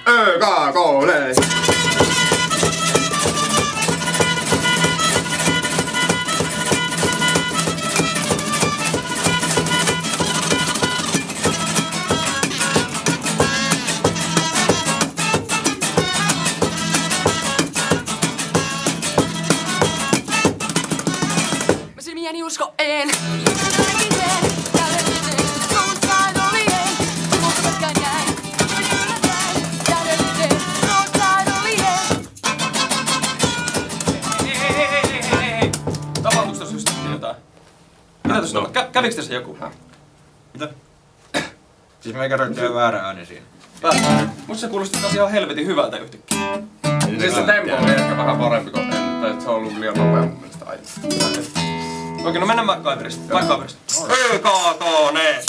Ökakole. Mä silmiäni usko en. Tapahtuuko tässä just jotain? Mitä tässä on? Käviks tässä joku? Mitä? Siis me kerroin väärä ääni siinä. Musta se kuulosti taas ihan helvetin hyvältä yhtäkkiä. Siis se tempo oli ehkä vähän parempi kuin ennen, tai se on ollut liian nopea mun mielestä aina. Okei, no mennään MacGyverista. MacGyverista. Ökakone!